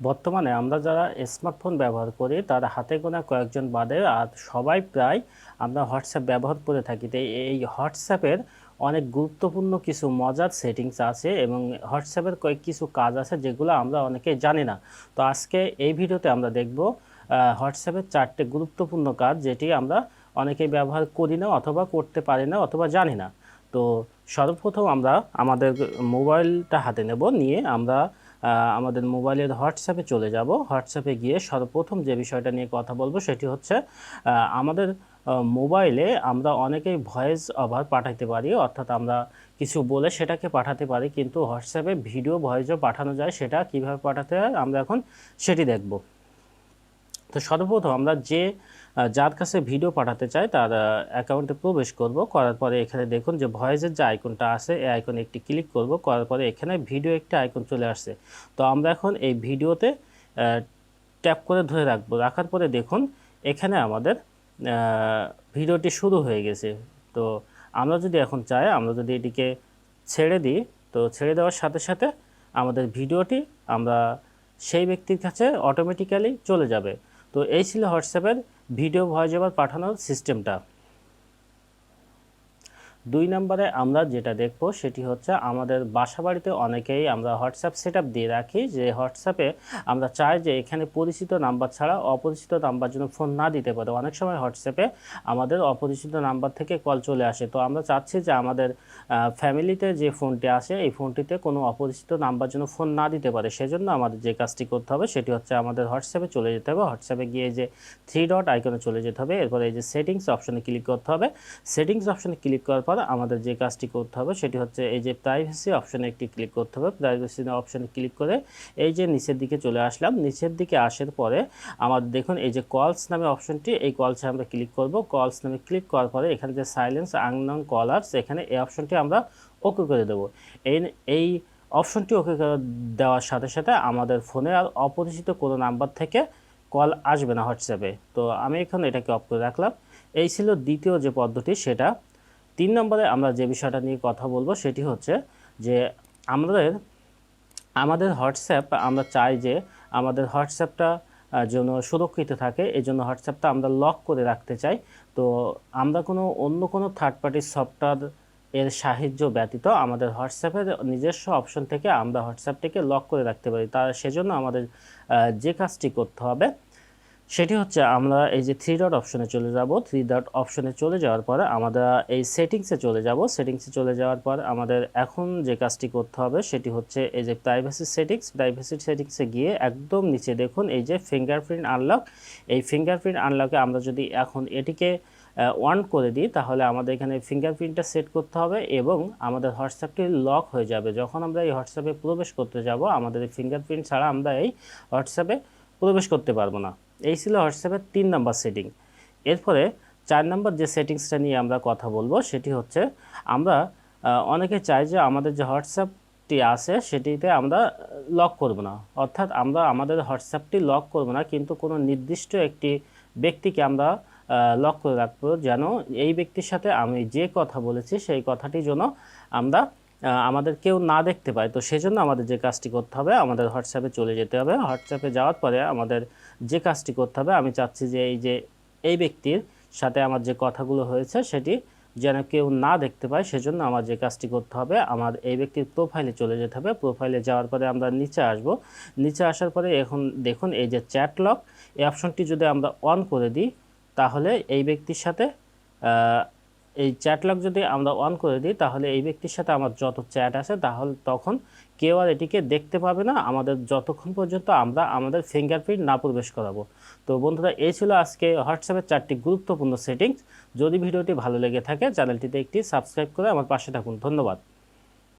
বর্তমানে আমরা যারা স্মার্টফোন ব্যবহার করি তার হাতে গোনা কয়েকজন বাদে আর সবাই প্রায় আমরা হোয়াটসঅ্যাপ ব্যবহার করে থাকি। তো এই হোয়াটসঅ্যাপের অনেক গুরুত্বপূর্ণ কিছু মজার সেটিংস আছে এবং হোয়াটসঅ্যাপের কয়েক কিছু কাজ আছে যেগুলো আমরা অনেকেই জানি না। তো আজকে এই ভিডিওতে আমরা দেখব হোয়াটসঅ্যাপের 4টে গুরুত্বপূর্ণ কাজ যেটি আমরা অনেকেই ব্যবহার করি না অথবা করতে পারি না অথবা জানি না। তো সর্বপ্রথম আমরা আমাদের মোবাইলটা হাতে নেব, নিয়ে আমরা আমাদের মোবাইলের হোয়াটসঅ্যাপে চলে যাব। হোয়াটসঅ্যাপে গিয়ে সর্বপ্রথম যে বিষয়টা নিয়ে কথা বলবো সেটি হচ্ছে আমাদের মোবাইলে আমরা অনেকেই ভয়েস ওভার পাঠাতে পারি, অর্থাৎ আমরা কিছু বলে সেটাকে পাঠাতে পারি, কিন্তু হোয়াটসঅ্যাপে ভিডিও ভয়েসও পাঠানো যায়। সেটা কিভাবে পাঠাতে হয় আমরা এখন সেটি দেখব। তো সর্বপ্রথম আমরা যার কাছে ভিডিও পাঠাতে চাই তার অ্যাকাউন্টে প্রবেশ করব। করার পরে এখানে দেখুন যে ভয়েসের যে আইকনটা আছে এই আইকনে একটি ক্লিক করব। করার পরে এখানে ভিডিও একটি আইকন চলে আসছে। তো আমরা এখন এই ভিডিওতে ট্যাপ করে ধরে রাখবো। রাখার পরে দেখুন এখানে আমাদের ভিডিওটি শুরু হয়ে গেছে। তো আমরা যদি এখন চাই, আমরা যদি এটিকে ছেড়ে দিই, তো ছেড়ে দেওয়ার সাথে সাথে আমাদের ভিডিওটি আমরা সেই ব্যক্তির কাছে অটোমেটিক্যালি চলে যাবে। তো এই ছিল হোয়াটসঅ্যাপের ভিডিও ভয়েস ওভার পাঠানোর সিস্টেমটা। 2 নম্বরে আমরা যেটা দেখব সেটি হচ্ছে আমাদের বাসাবাড়িতে অনেকেই আমরা হোয়াটসঅ্যাপ সেটআপ দিয়ে রাখি, যে হোয়াটসঅ্যাপে আমরা চাই যে এখানে পরিচিত নাম্বার ছাড়া অপরিচিত নাম্বার যেন ফোন না দিতে পারে। অনেক সময় হোয়াটসঅ্যাপে আমাদের অপরিচিত নাম্বার থেকে কল চলে আসে। তো আমরা চাচ্ছি যে আমাদের ফ্যামিলিতে যে ফোনটি আসে এই ফোনটিতে কোনো অপরিচিত নাম্বার যেন ফোন না দিতে পারে। সেজন্য আমাদের যে কাজটি করতে হবে সেটি হচ্ছে আমাদের হোয়াটসঅ্যাপে চলে যেতে হবে। হোয়াটসঅ্যাপে গিয়ে যে 3 ডট আইকনে চলে যেতে হবে, এরপরে এই যে সেটিংস অপশনে ক্লিক করতে হবে। সেটিংস অপশনে ক্লিক করার পর আমাদের যে কাজটি করতে হবে সেটি হচ্ছে এই যে প্রাইভেসি অপশনে একটি ক্লিক করতে হবে। প্রাইভেসি অপশনে ক্লিক করে এই যে নিচের দিকে চলে আসলাম। নিচের দিকে আসার পরে আমাদের দেখুন এই যে কলস নামে অপশনটি, এই কলসে আমরা ক্লিক করব। কলস নামে ক্লিক করার পরে এখানে যে সাইলেন্স আননোন কলার্স, এখানে এই অপশনটি আমরা ওকে করে দেব। এই অপশনটি ওকে করে দেওয়ার সাথে সাথে আমাদের ফোনে আর অপরিচিত কোনো নাম্বার থেকে কল আসবে না হোয়াটসঅ্যাপে। তো আমি এখন এটাকে অফ করে রাখলাম। এই ছিল দ্বিতীয় যে পদ্ধতি সেটা। 3 নম্বরে আমরা যে বিষয়টা নিয়ে কথা বলবো সেটি হচ্ছে যে আমাদের হোয়াটসঅ্যাপ, আমরা চাই যে আমাদের হোয়াটসঅ্যাপটা যেন সুরক্ষিত থাকে, এই জন্য হোয়াটসঅ্যাপটা আমরা লক করে রাখতে চাই। তো আমরা অন্য কোনো থার্ড পার্টির সফটওয়্যার এর সাহায্য ব্যতীত আমাদের হোয়াটসঅ্যাপের নিজস্ব অপশন থেকে আমরা হোয়াটসঅ্যাপটিকে লক করে রাখতে পারি। সেজন্য আমাদের যে কাজটি করতে হবে সেটি হচ্ছে আমরা এই যে 3 ডট অপশনে চলে যাব। 3 ডট অপশনে চলে যাওয়ার পরে আমরা এই সেটিংসে চলে যাব। সেটিংসে চলে যাওয়ার পর আমাদের এখন যে কাজটি করতে হবে সেটি হচ্ছে এই যে প্রাইভেসি সেটিংস। প্রাইভেসি সেটিংসে গিয়ে একদম নিচে দেখুন এই যে ফিঙ্গারপ্রিন্ট আনলক। এই ফিঙ্গারপ্রিন্ট আনলকে আমরা যদি এখন এটিকে অন করে দিই তাহলে আমাদের এখানে ফিঙ্গারপ্রিন্টটা সেট করতে হবে এবং আমাদের হোয়াটসঅ্যাপটি লক হয়ে যাবে। যখন আমরা এই হোয়াটসঅ্যাপে প্রবেশ করতে যাব আমাদের এই ফিঙ্গারপ্রিন্ট ছাড়া আমরা এই হোয়াটসঅ্যাপে প্রবেশ করতে পারবো না। এই ছিল হোয়াটসঅ্যাপের 3 নম্বর সেটিং। এরপরে 4 নম্বর যে সেটিংসটা নিয়ে আমরা কথা বলবো সেটি হচ্ছে আমরা অনেকে চাই যে আমাদের যে হোয়াটসঅ্যাপটি আছে সেটিতে আমরা লক করব না, অর্থাৎ আমরা আমাদের হোয়াটসঅ্যাপটি লক করব না, কিন্তু কোনো নির্দিষ্ট একটি ব্যক্তিকে আমরা লক করে রাখবো, যেন এই ব্যক্তির সাথে আমি যে কথা বলেছি সেই কথাটি যেন আমরা আমাদের কেউ না দেখতে পায়। তো সেজন্য আমাদের যে কাজটি করতে হবে আমাদের হোয়াটসঅ্যাপে চলে যেতে হবে। হোয়াটসঅ্যাপে যাওয়ার পরে আমাদের যে কাজটি করতে হবে, আমি চাচ্ছি যে এই ব্যক্তির সাথে আমার যে কথাগুলো হয়েছে সেটি যেন কেউ না দেখতে পায়। সেজন্য আমার যে কাজটি করতে হবে, আমার এই ব্যক্তির প্রোফাইলে চলে যেতে হবে। প্রোফাইলে যাওয়ার পরে আমরা নিচে আসব। নিচে আসার পরে এখন দেখুন এই যে চ্যাট লক, এই অপশনটি যদি আমরা অন করে দিই তাহলে এই ব্যক্তির সাথে এই চ্যাট লক যদি আমরা অন করে দিই তাহলে এই ব্যক্তির সাথে আমার যত চ্যাট আছে তাহলে তখন কেউ আর এটিকে দেখতে পাবে না, আমাদের যতক্ষণ পর্যন্ত আমরা আমাদের ফিঙ্গারপ্রিন্ট না প্রবেশ করাবো। তো বন্ধুরা, এই ছিল আজকে হোয়াটসঅ্যাপের 4টি গুরুত্বপূর্ণ সেটিংস। যদি ভিডিওটি ভালো লেগে থাকে চ্যানেলটিতে একটি সাবস্ক্রাইব করে আমার পাশে থাকুন। ধন্যবাদ।